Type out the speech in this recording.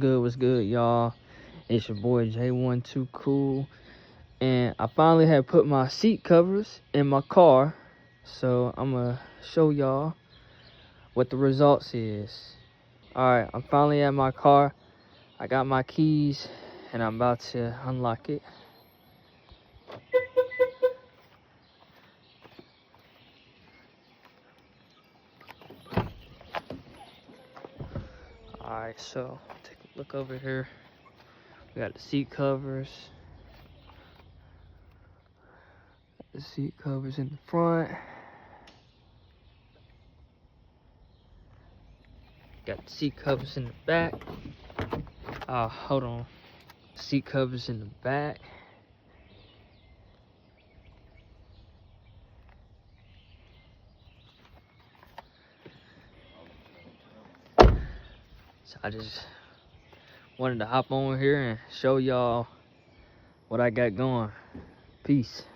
What's good, y'all? It's your boy J1 Too Cool, and I finally had put my seat covers in my car, so I'm gonna show y'all what the results is. Alright, I'm finally at my car. I got my keys, and I'm about to unlock it. Alright, so take a look over here. We got the seat covers. The seat covers in the front. Got the seat covers in the back. Hold on. Seat covers in the back. So I just wanted to hop on here and show y'all what I got going. Peace.